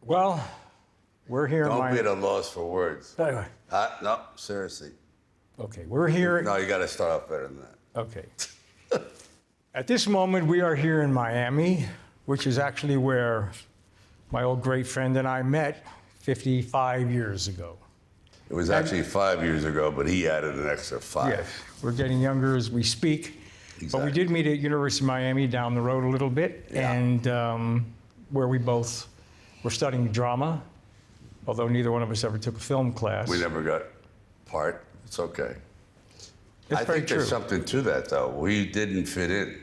Well, we're here in Don't be Miami. at a loss for words. Anyway, No, seriously. okay, we're here. No, you got to start off better than that. Okay. At this moment, we are here in Miami, which is actually where my old great friend and I met 55 years ago. It was actually 5 years ago, but he added an extra 5. Yes, we're getting younger as we speak. But we Exactly. did meet at University of Miami down the road a little bit, Yeah. and where we both were studying drama, although neither one of us ever took a film class. We never got part. It's okay. It's I very think true. there's something to that, though. We didn't fit in,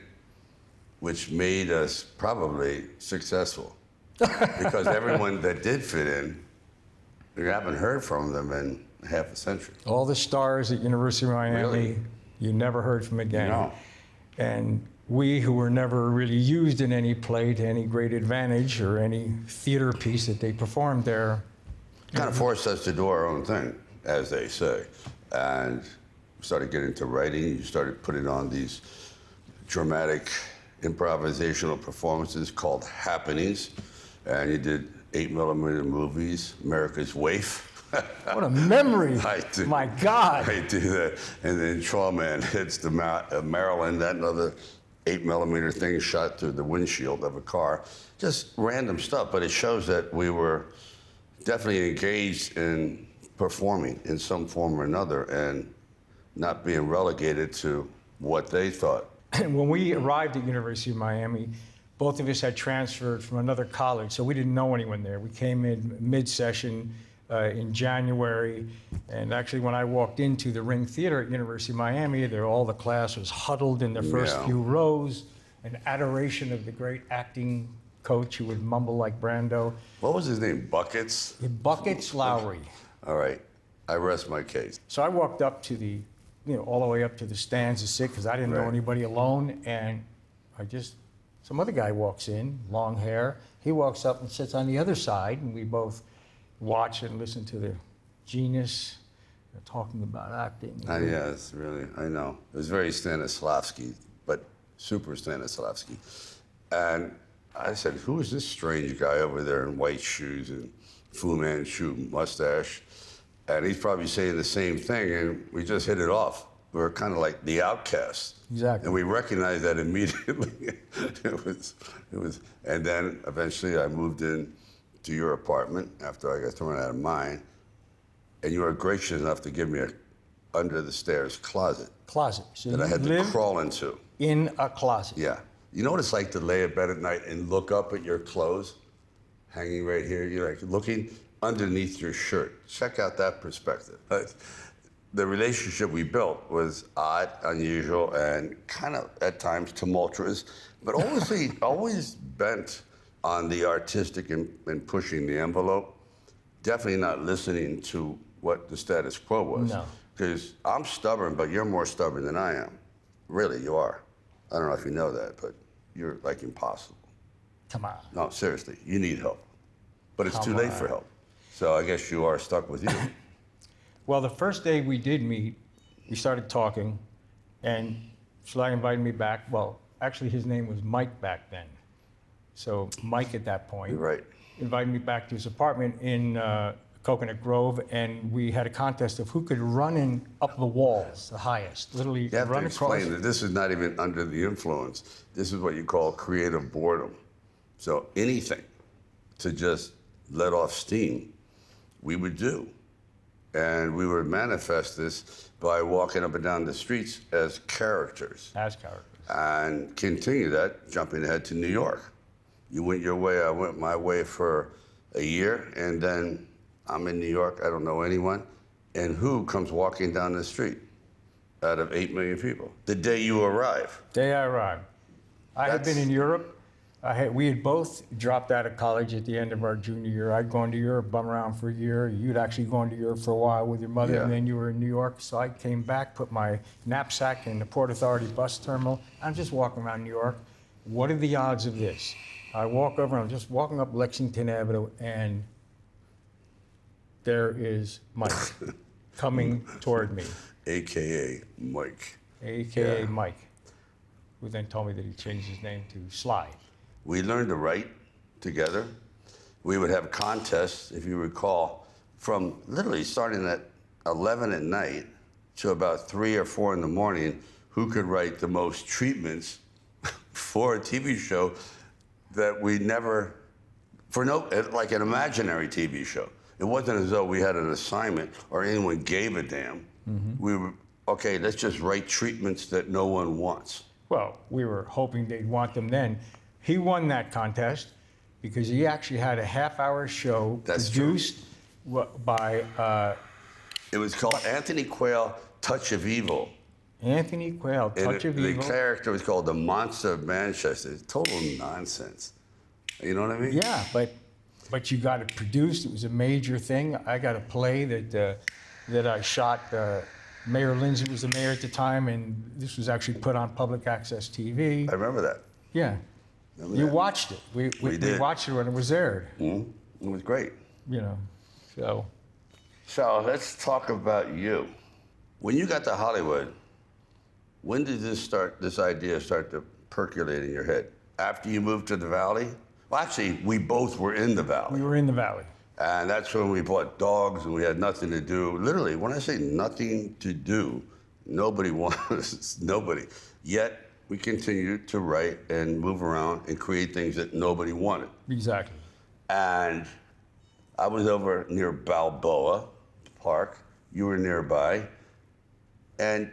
which made us probably successful. Because everyone that did fit in, we haven't heard from them in half a century. All the stars at University of Miami, Really? you never heard from again. No. And we, who were never really used in any play to any great advantage or any theater piece that they performed there, Kind of forced us to do our own thing, as they say. And we started getting into writing. You started putting on these dramatic improvisational performances called happenings. And you did 8mm movies, America's Waif. what a memory! I do. My God! I do that. And then Trawman hits the Maryland, that another 8mm thing shot through the windshield of a car. Just random stuff, but it shows that we were definitely engaged in performing in some form or another and not being relegated to what they thought. And when we arrived at University of Miami, both of us had transferred from another college, so we didn't know anyone there. We came in mid-session in January, and actually when I walked into the Ring Theater at University of Miami, there all the class was huddled in the first Yeah. few rows, an adoration of the great acting coach who would mumble like Brando. What was his name? Buckets? Buckets Lowry. All right. I rest my case. So I walked up to the, all the way up to the stands to sit because I didn't know Right. anybody alone. And some other guy walks in, long hair. He walks up and sits on the other side, and we both watch and listen to the genius talking about acting. Yes, really, I know. It was very Stanislavski, but super Stanislavski. And I said, who is this strange guy over there in white shoes and Fu Manchu mustache? And he's probably saying the same thing, and we just hit it off. We were kind of like the outcasts. Exactly. And we recognized that immediately. it was, and then eventually I moved in to your apartment after I got thrown out of mine, and you were gracious enough to give me a under the stairs closet Closet. So that I you had to lived crawl into. in a closet. Yeah. You know what it's like to lay in bed at night and look up at your clothes hanging right here? You're like looking underneath your shirt. Check out that perspective. The relationship we built was odd, unusual, and kind of at times tumultuous, but always bent on the artistic and pushing the envelope. Definitely not listening to what the status quo was. No. Because I'm stubborn, but you're more stubborn than I am. Really, you are. I don't know if you know that, but you're like impossible. Come on. No, seriously, you need help. But it's too Come late on. for help. So I guess you are stuck with you. Well, the first day we did meet, we started talking, and Sly invited me back. Well, actually, his name was Mike back then. So Mike, at that point, You're right. invited me back to his apartment in Coconut Grove, and we had a contest of who could run in up the walls, the highest, literally You have to run across. explain that this is not even under the influence. This is what you call creative boredom. So anything to just let off steam, we would do. And we would manifest this by walking up and down the streets as characters. As characters. And continue that, jumping ahead to New York. You went your way, I went my way for a year, and then I'm in New York, I don't know anyone. And who comes walking down the street out of 8 million people? The day you arrive. Day I arrived. I had been in Europe. We had both dropped out of college at the end of our junior year. I'd gone to Europe, bum around for a year. You'd actually gone to Europe for a while with your mother, Yeah. and then you were in New York. So I came back, put my knapsack in the Port Authority bus terminal. I'm just walking around New York. What are the odds of this? I walk over, and I'm just walking up Lexington Avenue, and there is Mike coming toward me, AKA Mike. AKA Yeah. Mike, who then told me that he changed his name to Sly. We learned to write together, we would have contests, if you recall, from literally starting at 11 at night to about 3 or 4 in the morning, who could write the most treatments for a TV show that we never, like an imaginary TV show. It wasn't as though we had an assignment or anyone gave a damn. We were, okay, let's just write treatments that no one wants. Well, we were hoping they'd want them then. He won that contest because he actually had a half-hour show produced by... it was called Anthony Quayle, Touch of Evil. Anthony Quayle, Touch of Evil. The character was called the Monster of Manchester. It's total nonsense. You know what I mean? Yeah, but you got it produced. It was a major thing. I got a play that I shot. Mayor Lindsay was the mayor at the time, and this was actually put on public access TV. I remember that. Yeah. You watched it. We did. watched it when it was aired. Mm-hmm. It was great. You know, so. So let's talk about you. When you got to Hollywood, when did this idea start to percolate in your head? After you moved to the Valley? Well, actually, we both were in the Valley. We were in the Valley. And that's when we bought dogs and we had nothing to do. Literally, when I say nothing to do, nobody wanted us, nobody. Yet, we continued to write and move around and create things that nobody wanted. Exactly. And I was over near Balboa Park. You were nearby. And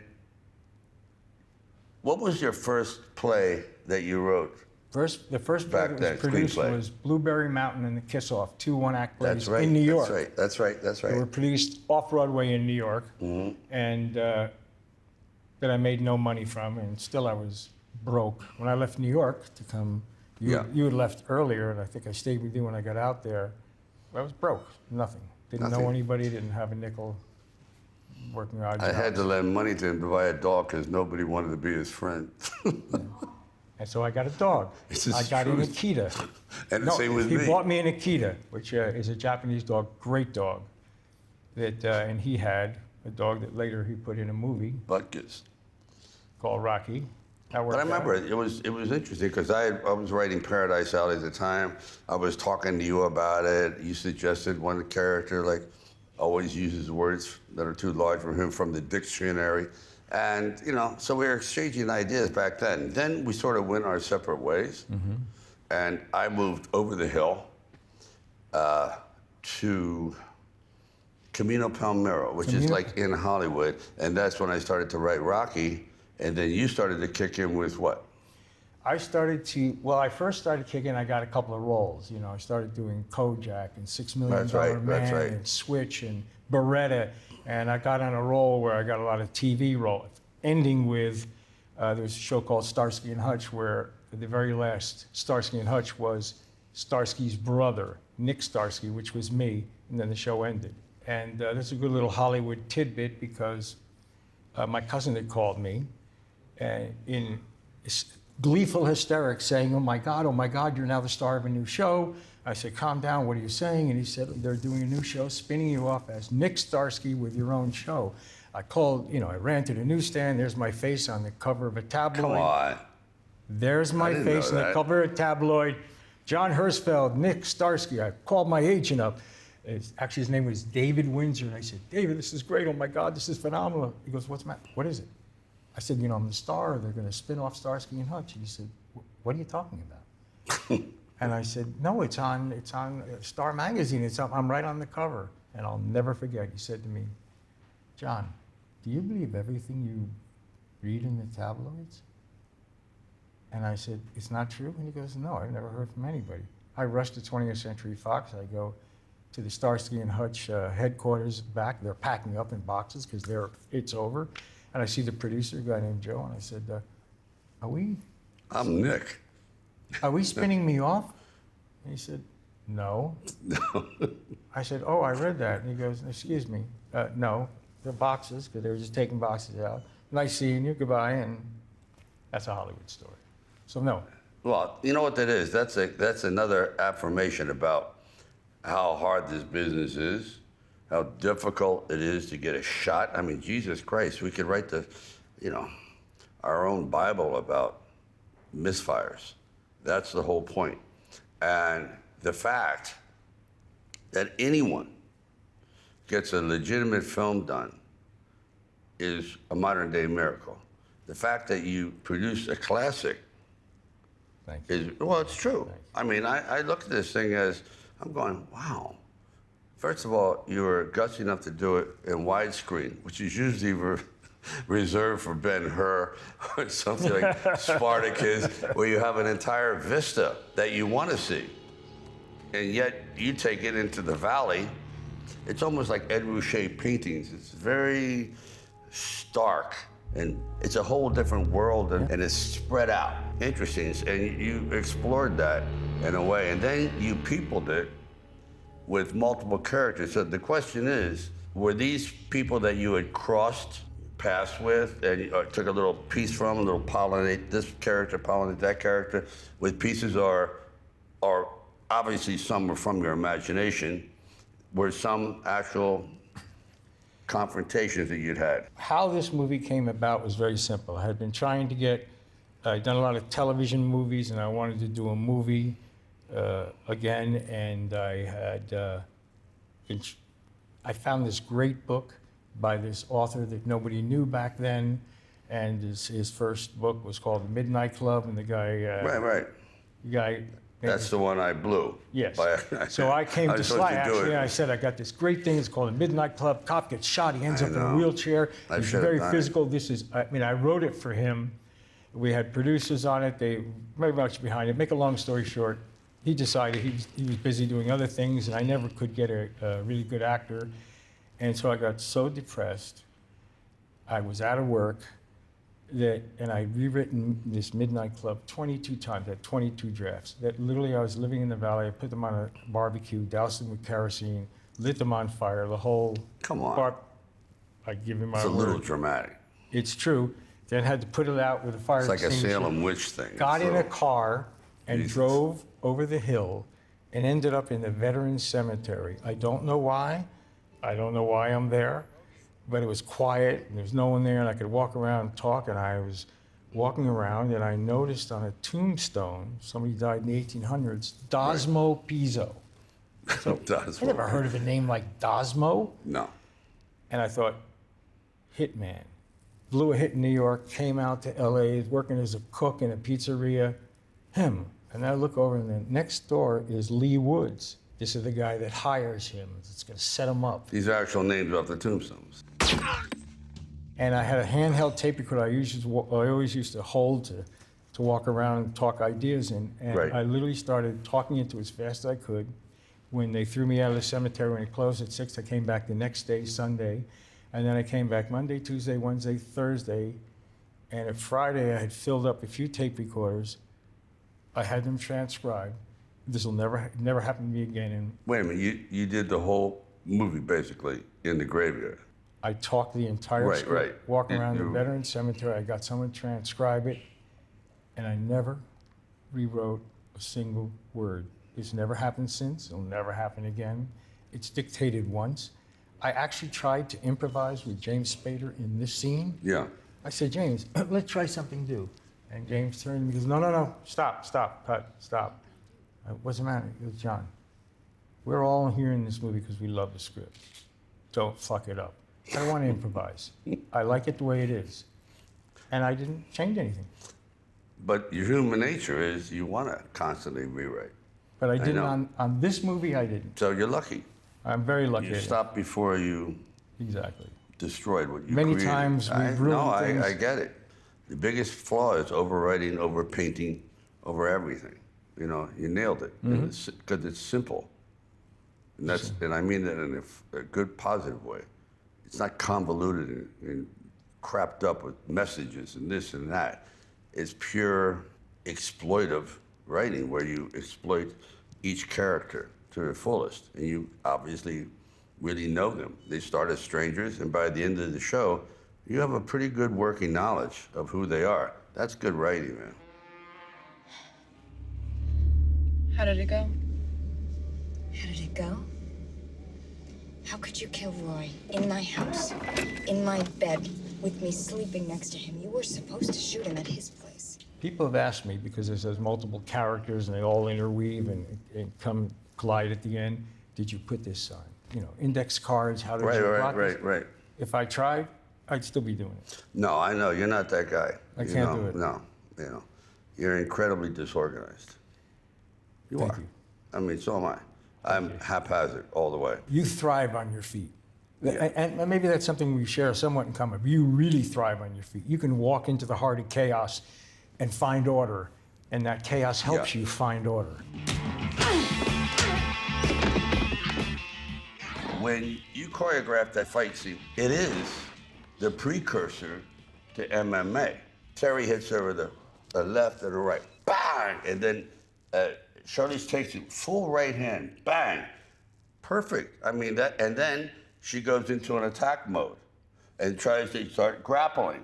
what was your first play that you wrote? The first play that was produced was Blueberry Mountain and the Kiss Off, 2 one-act plays in New York. That's right. They were produced off-Broadway in New York, and that I made no money from, and still I was broke. When I left New York to come, you had left earlier, and I think I stayed with you when I got out there. I was broke, nothing. Didn't know anybody, didn't have a nickel, working odd jobs. I had to lend money to him to buy a dog because nobody wanted to be his friend. And so I got a dog. I got an Akita. And the same with me. He bought me an Akita, which is a Japanese dog, great dog. And he had a dog that later he put in a movie. Butkus. Called Rocky. But I remember it was interesting because I was writing Paradise Alley at the time. I was talking to you about it. You suggested one character always uses words that are too large for him from the dictionary. And, so we were exchanging ideas back then. Then we sort of went our separate ways. And I moved over the hill to Camino Palmero, which is like in Hollywood. And that's when I started to write Rocky. And then you started to kick in with what? I first started kicking, I got a couple of roles. I started doing Kojak and $6 Million Man and Switch and Beretta. And I got on a roll where I got a lot of TV roles, ending with, there was a show called Starsky and Hutch where the very last Starsky and Hutch was Starsky's brother, Nick Starsky, which was me, and then the show ended. And that's a good little Hollywood tidbit because my cousin had called me in gleeful hysterics saying, oh my God, you're now the star of a new show. I said, calm down, what are you saying? And he said, they're doing a new show, spinning you off as Nick Starsky with your own show. I called, I ran to the newsstand, there's my face on the cover of a tabloid. Come on. There's my face on the cover of a tabloid. John Hertzfield, Nick Starsky. I called my agent up. Actually, his name was David Windsor. And I said, David, this is great. Oh my God, this is phenomenal. He goes, what's the matter? What is it? I said, I'm the star. They're going to spin off Starsky and Hutch. And he said, what are you talking about? And I said, no, it's on Star Magazine. I'm right on the cover. And I'll never forget, he said to me, John, do you believe everything you read in the tabloids? And I said, it's not true? And he goes, no, I've never heard from anybody. I rushed to 20th Century Fox. I go to the Starsky and Hutch headquarters back. They're packing up in boxes because it's over. And I see the producer, a guy named Joe, and I said, I'm Nick. Are we spinning me off? And he said, no. I said, oh, I read that. And he goes, excuse me, no, they're boxes, because they were just taking boxes out. Nice seeing you, goodbye, and that's a Hollywood story. So no. Well, you know what that is? That's another affirmation about how hard this business is, how difficult it is to get a shot. I mean, Jesus Christ, we could write our own Bible about misfires. That's the whole point. And the fact that anyone gets a legitimate film done is a modern day miracle. The fact that you produce a classic Thank you. is, well, it's true. I mean, I look at this thing as, I'm going, wow. First of all, you were gutsy enough to do it in widescreen, which is usually reserved for Ben-Hur or something like Spartacus, where you have an entire vista that you want to see. And yet you take it into the valley. It's almost like Ed Ruscha paintings. It's very stark, and it's a whole different world, and it's spread out. Interesting, and you explored that in a way, and then you peopled it with multiple characters. So the question is, were these people that you had crossed paths with, and you took a little piece from, a little pollinate this character, pollinate that character, with pieces, or obviously some were from your imagination, were some actual confrontations that you'd had? How this movie came about was very simple. I had been trying to get, I'd done a lot of television movies, and I wanted to do a movie again, and I found this great book by this author that nobody knew back then, and his first book was called The Midnight Club, and the guy... Right. The guy... That's the one I blew. Yes. So I came to Sly, actually, and I said, I got this great thing, it's called The Midnight Club. Cop gets shot, he ends up in a wheelchair. It's very physical. This is, I mean, I wrote it for him. We had producers on it, they very much behind it. Make a long story short, he decided he was busy doing other things, and I never could get a really good actor. And so I got so depressed, I was out of work, and I'd rewritten this Midnight Club 22 times, had 22 drafts, that literally I was living in the valley, I put them on a barbecue, doused them with kerosene, lit them on fire, the whole... Come on. I give him my It's a word. little dramatic. It's true. Then had to put it out with a fire It's like a extinguisher. Salem witch thing. Got in a car and Jesus. drove over the hill and ended up in the Veterans Cemetery. I don't know why. I don't know why I'm there, but it was quiet and there was no one there, and I could walk around and talk, and I was walking around and I noticed on a tombstone, somebody died in the 1800s, Dosmo Pizzo. So Dosmo. I never heard of a name like Dosmo. No. And I thought, hitman. Blew a hit in New York, came out to LA, working as a cook in a pizzeria. Him. And I look over, and then next door is Lee Woods. This is the guy that hires him. It's going to set him up. These are actual names off the tombstones. And I had a handheld tape recorder I always used to hold to walk around and talk ideas in. And Right. I literally started talking into it as fast as I could. When they threw me out of the cemetery, when it closed at 6, I came back the next day, Sunday. And then I came back Monday, Tuesday, Wednesday, Thursday. And at Friday, I had filled up a few tape recorders. I had them transcribed. This will never happen to me again. And Wait a minute, you did the whole movie basically in the graveyard. I talked the entire Right, script, right. walking around the Veterans Cemetery. I got someone to transcribe it, and I never rewrote a single word. It's never happened since. It'll never happen again. It's dictated once. I actually tried to improvise with James Spader in this scene. Yeah. I said, James, let's try something new. And James turned to me and goes, no, stop, cut, stop. What's the matter? He goes, John, we're all here in this movie because we love the script. Don't fuck it up. I don't want to improvise. I like it the way it is. And I didn't change anything. But your human nature is you want to constantly rewrite. But I didn't know. on this movie, I didn't. So you're lucky. I'm very lucky. You stopped before you Exactly. destroyed what you Many created. times we've ruined things. I get it. The biggest flaw is overwriting, overpainting, over everything. You know, you nailed it because it's simple, and I mean that in a good, positive way. It's not convoluted and crapped up with messages and this and that. It's pure exploitive writing where you exploit each character to their fullest, and you obviously really know them. They start as strangers, and by the end of the show, you have a pretty good working knowledge of who they are. That's good writing, man. How did it go? How did it go? How could you kill Roy in my house, in my bed, with me sleeping next to him? You were supposed to shoot him at his place. People have asked me, because there's multiple characters and they all interweave and come collide at the end. did you put this on? You know, index cards, how did you block this? Right. If I tried, I'd still be doing it. No, I know, you're not that guy. I can't do it. No, you're incredibly disorganized. You Thank are. you. I mean, so am I. I'm haphazard all the way. You thrive on your feet. Yeah. And maybe that's something we share somewhat in common. You really thrive on your feet. You can walk into the heart of chaos and find order, and that chaos helps you find order. When you choreograph that fight scene, it is the precursor to MMA. Terry hits her with a left and a right, bang, and then Charlize takes it full right hand, bang, perfect. I mean that, and then she goes into an attack mode and tries to start grappling.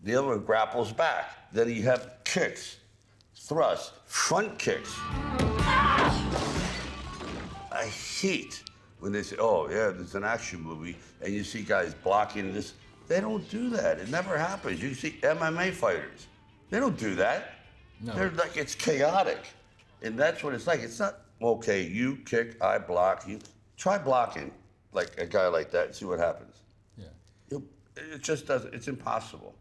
The other one grapples back. Then you have kicks, thrusts, front kicks. I hate when they say, oh, yeah, there's an action movie, and you see guys blocking this. They don't do that. It never happens. You see MMA fighters. They don't do that. No. They're like, it's chaotic. And that's what it's like. It's not, okay, you kick, I block, you. Try blocking like a guy like that and see what happens. Yeah. It just doesn't, it's impossible.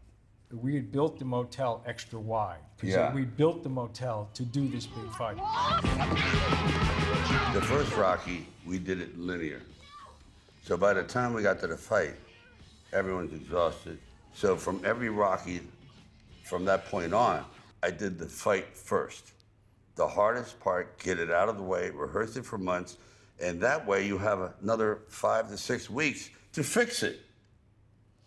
We had built the motel extra wide. Because Yeah. we built the motel to do this big fight. The first Rocky, we did it linear. So by the time we got to the fight, everyone's exhausted. So from every Rocky, from that point on, I did the fight first. The hardest part, get it out of the way, rehearse it for months, and that way you have another 5 to 6 weeks to fix it.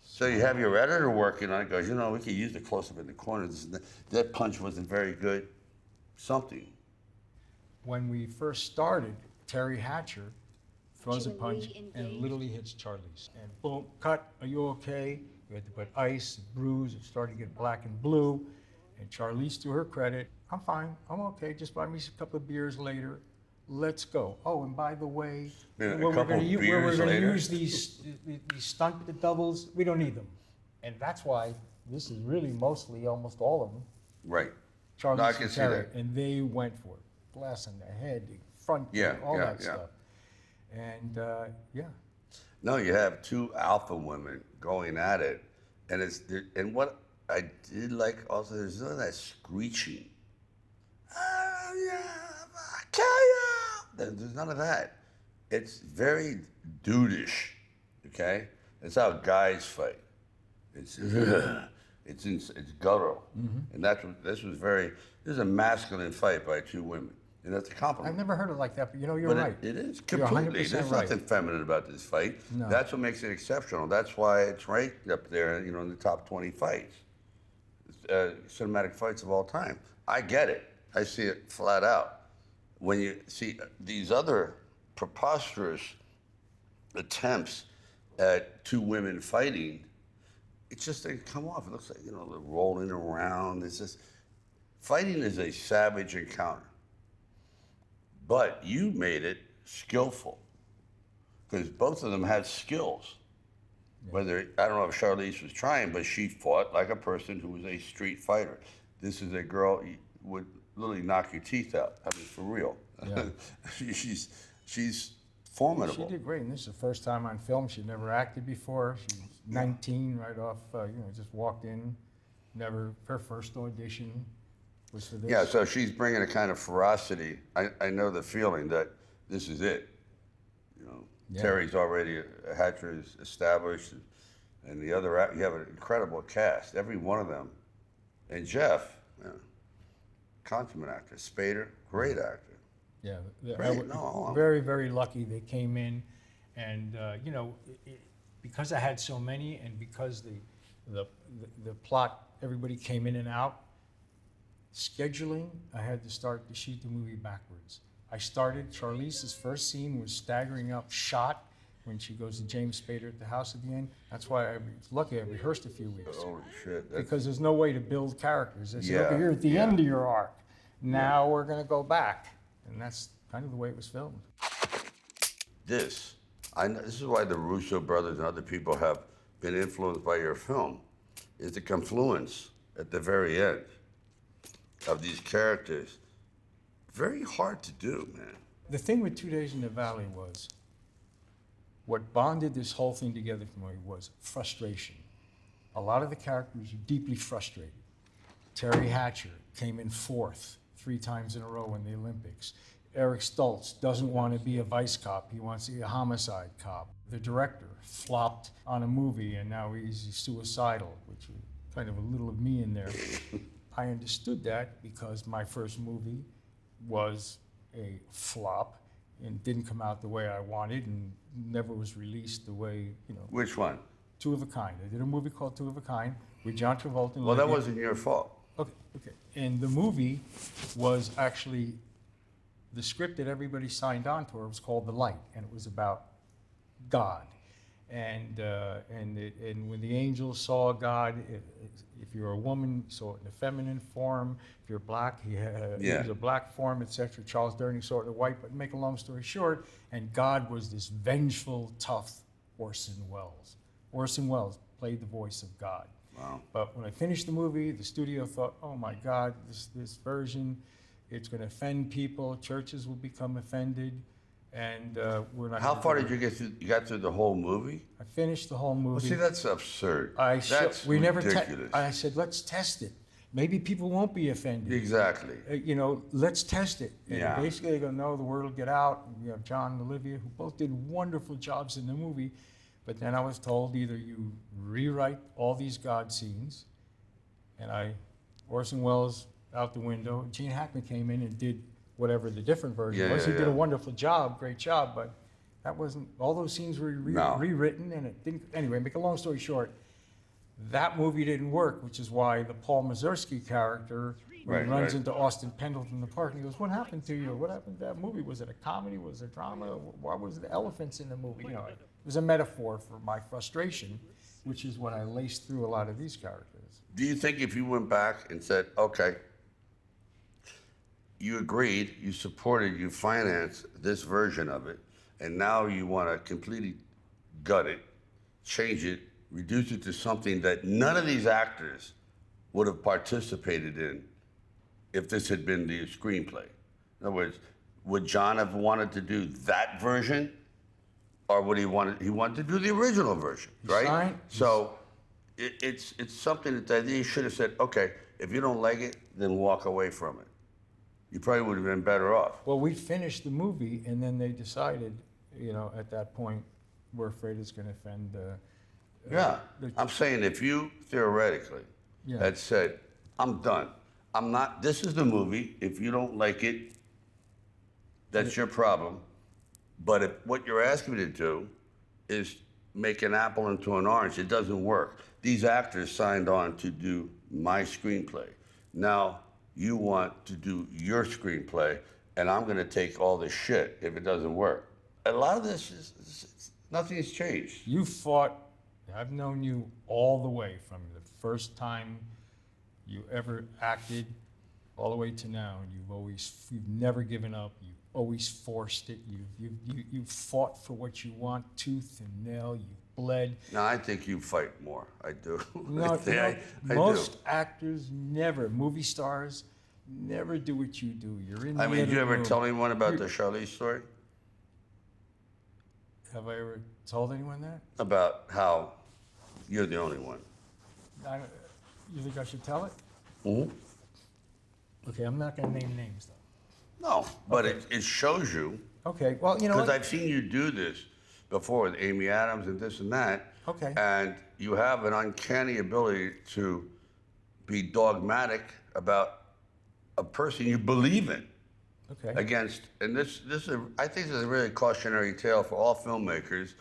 So you have your editor working on it, goes, you know, we could use the close-up in the corner. That punch wasn't very good. Something. When we first started, Terry Hatcher throws a punch and literally hits Charlize. And boom, cut, are you okay? We had to put ice, bruise, it started to get black and blue. And Charlize, to her credit, I'm fine, I'm okay, just buy me a couple of beers later, let's go. Oh, and by the way, Yeah, when we're gonna later. use these stunt doubles, we don't need them. And that's why this is really mostly, almost all of them, Right. Charlize No, I can and see Terry, that. and they went for it. Glass in the head, the front, Yeah, all yeah, that yeah. stuff. And yeah, No, you have two alpha women going at it, and what I did like also, there's none of that screeching. Kill you! There's none of that. It's very dudeish, okay? That's how guys fight. It's guttural, and this is a masculine fight by two women, and that's a compliment. I've never heard it like that, but you know, you're But right. it is You're completely. 100% There's right. nothing feminine about this fight. No. That's what makes it exceptional. That's why it's right up there, you know, in the top 20 fights, cinematic fights of all time. I get it. I see it flat out. When you see these other preposterous attempts at two women fighting, it just doesn't come off. It looks like, you know, they're rolling around. It's just, fighting is a savage encounter. But you made it skillful, because both of them had skills. Whether, I don't know if Charlize was trying, but she fought like a person who was a street fighter. This is a girl who would literally knock your teeth out. I mean, for real. Yeah. She's formidable. She did great, and this is the first time on film. She'd never acted before. She was 19 right off, just walked in, her first audition was for this. Yeah, so she's bringing a kind of ferocity. I know the feeling that this is it. You know, Yeah. Terry's already, Hatcher is established, and the other, you have an incredible cast, every one of them. And Jeff, consummate actor. Spader, great actor. Yeah, Great. No, I'm- very, very lucky they came in, and because I had so many, and because the plot, everybody came in and out. Scheduling, I had to start to shoot the movie backwards. I started, Charlize's first scene was staggering up shot when she goes to James Spader at the house at the end. That's why I was lucky I rehearsed a few weeks. Holy shit. Because there's no way to build characters. They said, Yeah, okay, you're at the yeah. end of your arc. Now we're gonna go back. And that's kind of the way it was filmed. This is why the Russo brothers and other people have been influenced by your film, is the confluence at the very end of these characters. Very hard to do, man. the thing with 2 Days in the Valley was, what bonded this whole thing together for me was frustration. A lot of the characters are deeply frustrated. Terry Hatcher came in 4th 3 times in a row in the Olympics. Eric Stoltz doesn't want to be a vice cop. He wants to be a homicide cop. The director flopped on a movie and now he's suicidal, which is kind of a little of me in there. I understood that because my first movie was a flop and didn't come out the way I wanted and never was released the way, you know. Which one? Two of a Kind. I did a movie called Two of a Kind with John Travolta. And Well, that Olivia. wasn't your fault. Okay. And the movie was actually, the script that everybody signed on to was called The Light, and it was about God. And when the angels saw God, if you're a woman, saw it in a feminine form. If you're black, he was a black form, etc. Charles Durning saw it in a white. But make a long story short, and God was this vengeful, tough Orson Welles. Orson Welles played the voice of God. Wow. But when I finished the movie, the studio thought, oh my God, this version, it's going to offend people. Churches will become offended, and we're not. How far did you get through? You got through the whole movie? I finished the whole movie. Well, see, that's absurd. That's ridiculous. I said, let's test it. Maybe people won't be offended. Exactly. Let's test it. And Yeah. basically, they go, no, the word will get out. And we have John and Olivia, who both did wonderful jobs in the movie. But then I was told either you rewrite all these God scenes, and Orson Welles out the window. Gene Hackman came in and did whatever the different version was. He did a wonderful job, great job, but that wasn't, all those scenes were rewritten, and it didn't, anyway, make a long story short, that movie didn't work, which is why the Paul Mazursky character, when he runs into Austin Pendleton in the park, and he goes, what happened to you? What happened to that movie? Was it a comedy? Was it a drama? Why was the elephants in the movie? It was a metaphor for my frustration, which is what I laced through a lot of these characters. Do you think if you went back and said, okay, you agreed, you supported, you financed this version of it, and now you want to completely gut it, change it, reduce it to something that none of these actors would have participated in if this had been the screenplay? In other words, would John have wanted to do that version, or would he wanted to do the original version, right? So it's something that they should have said, okay, if you don't like it, then walk away from it. You probably would have been better off. Well, we finished the movie, and then they decided, at that point, we're afraid it's going to offend. I'm saying if you theoretically had said, I'm done. I'm not, this is the movie. If you don't like it, that's your problem. But if what you're asking me to do is make an apple into an orange, it doesn't work. These actors signed on to do my screenplay. Now you want to do your screenplay, and I'm going to take all this shit if it doesn't work. A lot of this is nothing has changed. You fought. I've known you all the way from the first time you ever acted all the way to now, and you've never given up. You've always forced it. You fought for what you want, tooth and nail. You bled. No, I think you fight more. I do. No, I most actors never, movie stars, never do what you do. You're in the did you ever room. tell anyone about the Charlize story? Have I ever told anyone that? About how you're the only one. You think I should tell it? Mm-hmm. Okay, I'm not going to name names, though. No, but it shows you. Okay, well, you know Because what? I've seen you do this before with Amy Adams and this and that. Okay. And you have an uncanny ability to be dogmatic about a person you believe in. Okay. Against, and this is, I think this is a really cautionary tale for all filmmakers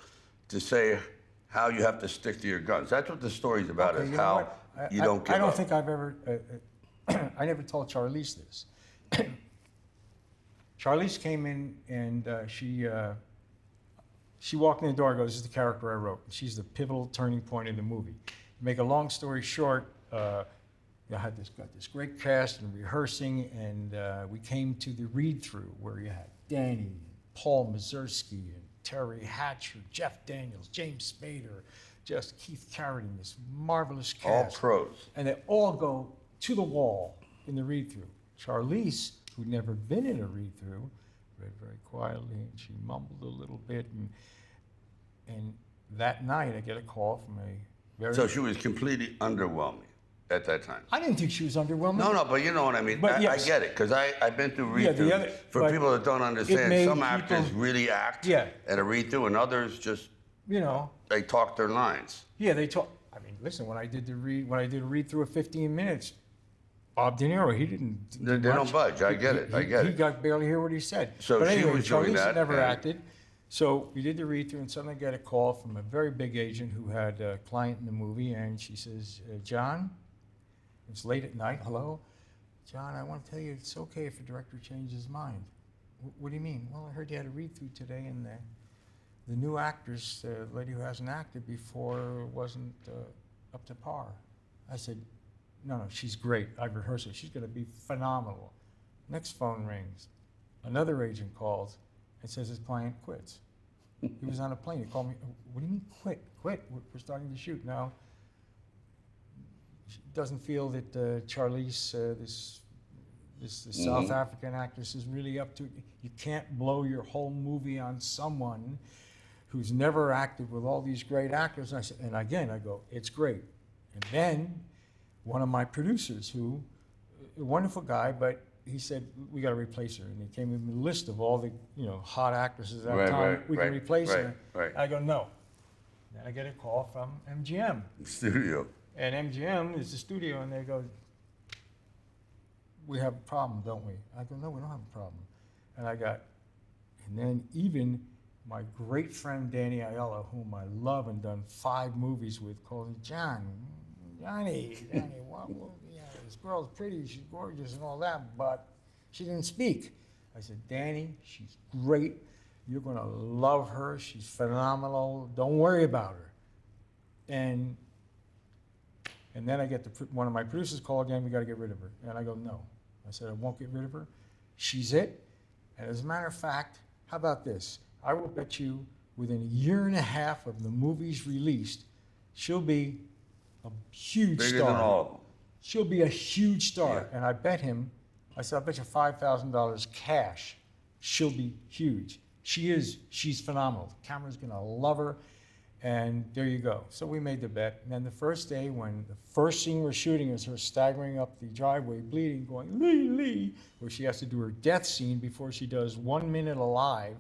to say how you have to stick to your guns. That's what the story's about, Okay, is you know how what? you don't give up. I don't think I've ever, I never told Charlize this. Charlize came in and she walked in the door and goes, this is the character I wrote. She's the pivotal turning point in the movie. To make a long story short, I had got this great cast and rehearsing, and we came to the read-through where you had Danny, Paul Mazursky, and Terry Hatcher, Jeff Daniels, James Spader, just Keith Carradine, this marvelous cast. All pros. And they all go to the wall in the read-through. Charlize, who'd never been in a read-through, bed very quietly, and she mumbled a little bit, and that night I get a call from a very... So she was completely underwhelming at that time. I didn't think she was underwhelming. No, but you know what I mean. But I yes. get it, because I've been through Yeah, the read-throughs. other- For but people that don't it understand, made some people- actors really act Yeah. at a read-through, and others just, You know, they talk their lines. yeah, they talk. I mean, listen, when I did a read through of 15 minutes, Bob De Niro, he didn't. They do much. don't budge. I get it. I get He it. got barely hear what he said. So but she anyway, was doing Charlize that, never and- acted. So we did the read through, and suddenly I get a call from a very big agent who had a client in the movie, and she says, John, it's late at night. Hello, John. I want to tell you it's okay if the director changes his mind. What do you mean? Well, I heard you had a read through today, and the new actress, the lady who hasn't acted before, wasn't up to par. I said, no, she's great. I've rehearsed it. She's going to be phenomenal. Next phone rings. Another agent calls and says his client quits. He was on a plane. He called me. What do you mean quit? Quit? We're starting to shoot now. She doesn't feel that Charlize, this South African actress, is really up to it. You can't blow your whole movie on someone who's never acted with all these great actors. And I said, and again, I go, it's great. And then one of my producers, who, a wonderful guy, but he said, we got to replace her. And he came with a list of all the, hot actresses at that time. We can replace her. Right. I go, no. Then I get a call from MGM. Studio. And MGM is the studio, and they go, we have a problem, don't we? I go, no, we don't have a problem. And then even my great friend Danny Aiello, whom I love and done 5 movies with, called me, Johnny, this girl's pretty, she's gorgeous and all that, but she didn't speak. I said, Danny, she's great. You're going to love her. She's phenomenal. Don't worry about her. And then I get one of my producers call again, we got to get rid of her. And I go, no. I said, I won't get rid of her. She's it. And as a matter of fact, how about this? I will bet you within a year and a half of the movie's released, she'll be a huge Bigger star. than all of them. She'll be a huge star. Yeah. And I bet him, I said, I bet you $5,000 cash, she'll be huge. She's phenomenal. The camera's gonna love her. And there you go. So we made the bet. And then the first day, when the first scene we're shooting is her staggering up the driveway, bleeding, going, Lee, Lee, where she has to do her death scene before she does 1 minute alive,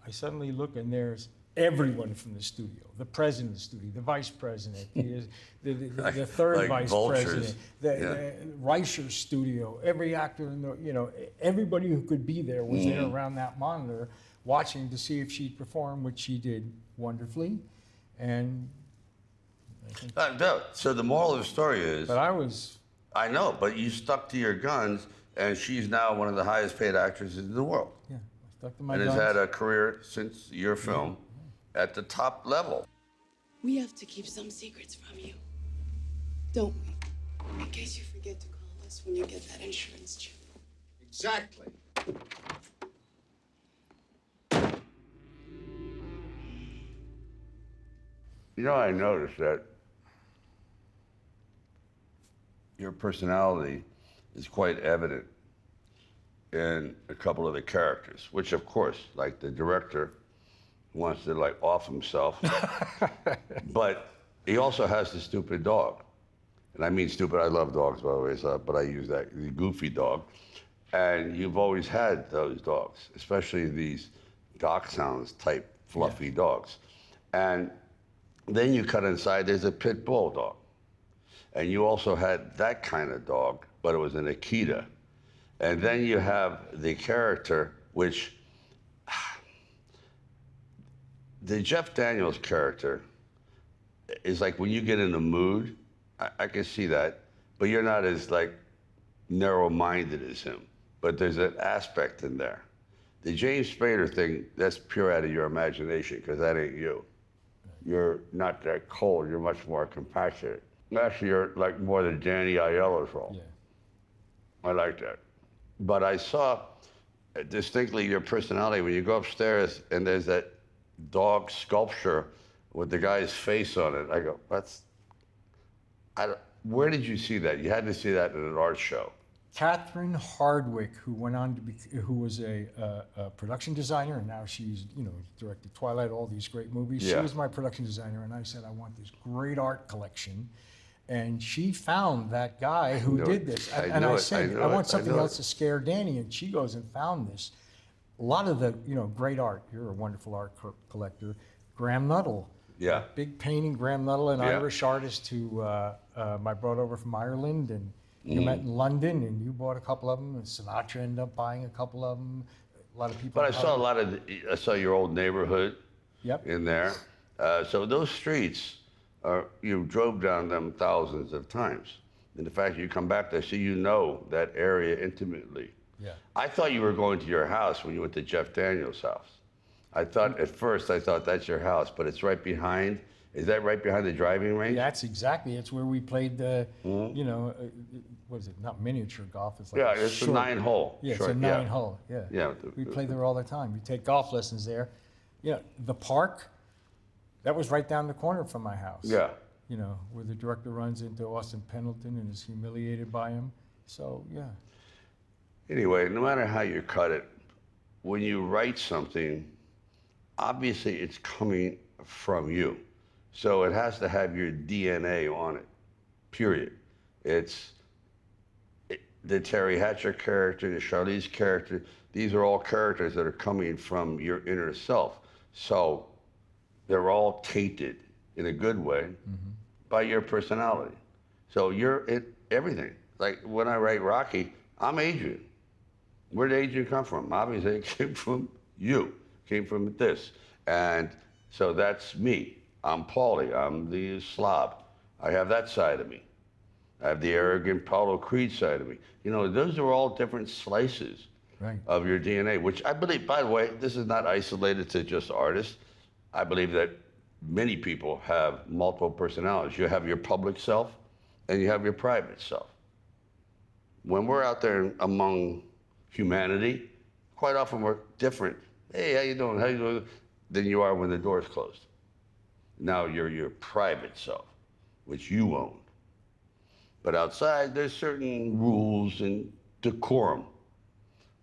I suddenly look and there's everyone from the studio, the president of the studio, the vice president, the third like vice vultures. president, the Reicher studio, every actor in the, everybody who could be there was there around that monitor watching to see if she'd perform, which she did wonderfully. And No. So the moral of the story is, but I know, but you stuck to your guns, and she's now one of the highest paid actresses in the world. yeah, I stuck to my And has guns. had a career since your film at the top level. We have to keep some secrets from you, don't we? In case you forget to call us when you get that insurance check. Exactly. I noticed that your personality is quite evident in a couple of the characters, which of course, like the director wants to off himself, but he also has the stupid dog. And I mean stupid, I love dogs by the way, but I use that, the goofy dog. And you've always had those dogs, especially these dachshunds type fluffy dogs. And then you cut inside, there's a pit bull dog. And you also had that kind of dog, but it was an Akita. And then you have the character, which, the Jeff Daniels character is like when you get in the mood, I can see that, but you're not as narrow-minded as him. But there's an aspect in there. The James Spader thing, that's pure out of your imagination, because that ain't you. You're not that cold, you're much more compassionate. Actually, you're more the Danny Aiello's role. Yeah. I like that. But I saw distinctly your personality when you go upstairs and there's that dog sculpture with the guy's face on it. I go, where did you see that? You had to see that in an art show. Catherine Hardwicke, who went on to be, who was a production designer, and now she's, directed Twilight, all these great movies. Yeah. She was my production designer, and I said, I want this great art collection. And she found that guy who did this. And I said, I want something else to scare Danny. And she goes and found this. A lot of the, great art. You're a wonderful art collector. Graham Nuttall. Yeah. Big painting, Graham Nuttall, an Yeah. Irish artist who I brought over from Ireland. And you met in London, and you bought a couple of them. And Sinatra ended up buying a couple of them. A lot of people. But I saw your old neighborhood Yep. in there. So those streets, you drove down them thousands of times. And the fact you come back there, so you know that area intimately. Yeah. I thought you were going to your house when you went to Jeff Daniels' house. I thought, at first, that's your house, but it's right behind. Is that right behind the driving range? That's exactly. It's where we played the, what is it? Not miniature golf. It's like Yeah, it's a short, 9-hole. Yeah, short, it's a 9-hole. Yeah. Yeah. We play there all the time. We take golf lessons there. The park, that was right down the corner from my house. Yeah. Where the director runs into Austin Pendleton and is humiliated by him. So, yeah. Anyway, no matter how you cut it, when you write something, obviously it's coming from you. So it has to have your DNA on it, period. The Terry Hatcher character, the Charlize character, these are all characters that are coming from your inner self. So they're all tainted in a good way by your personality. So you're everything. Like when I write Rocky, I'm Adrian. Where did Adrian come from? Obviously it came from you, came from this. And so that's me. I'm Paulie, I'm the slob. I have that side of me. I have the arrogant Paulo Creed side of me. Those are all different slices of your DNA, which I believe, by the way, this is not isolated to just artists. I believe that many people have multiple personalities. You have your public self and you have your private self. When we're out there among humanity, quite often we're different. Hey, how you doing? How you doing? Than you are when the door's closed. Now you're your private self, which you own. But outside, there's certain rules and decorum.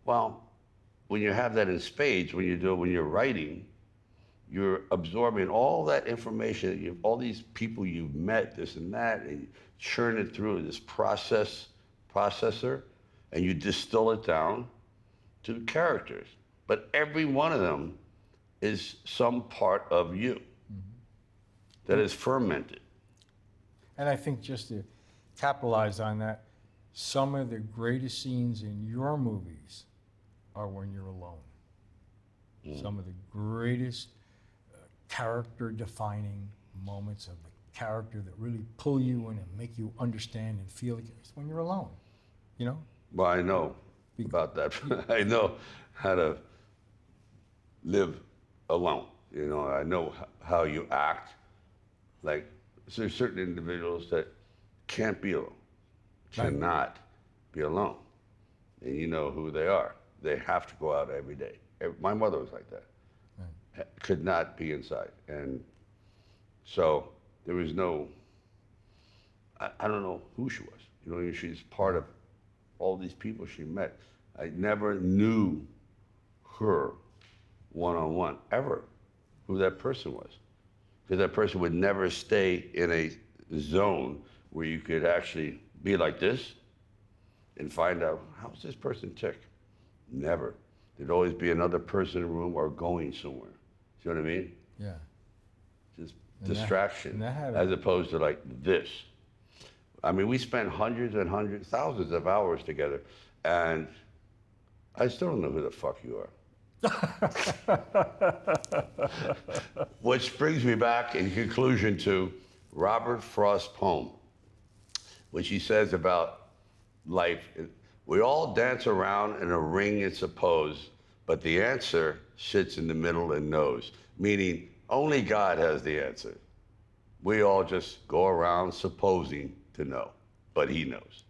Well, when you have that in spades, when you're writing, you're absorbing all that information, all these people you've met, this and that, and you churn it through this processor, and you distill it down to characters. But every one of them is some part of you that is fermented. And I think just to capitalize on that, some of the greatest scenes in your movies are when you're alone. Some of the greatest character-defining moments of the character that really pull you in and make you understand and feel it is when you're alone, Well, I know about that. I know how to live alone. I know how you act. Like, there's certain individuals that can't be alone, cannot be alone. And you know who they are. They have to go out every day. My mother was like that. Could not be inside. And so there was no, I don't know who she was. She's part of all these people she met. I never knew her one-on-one, ever, who that person was. Because that person would never stay in a zone where you could actually be like this and find out, how's this person tick? Never. There'd always be another person in the room or going somewhere. See what I mean? Yeah. Just distraction, and as opposed to like this. I mean, we spent hundreds and hundreds, thousands of hours together, and I still don't know who the fuck you are. Which brings me back in conclusion to Robert Frost's poem, which he says about life. We all dance around in a ring, it's supposed, but the answer sits in the middle and knows, meaning only God has the answer. We all just go around supposing to know, but he knows.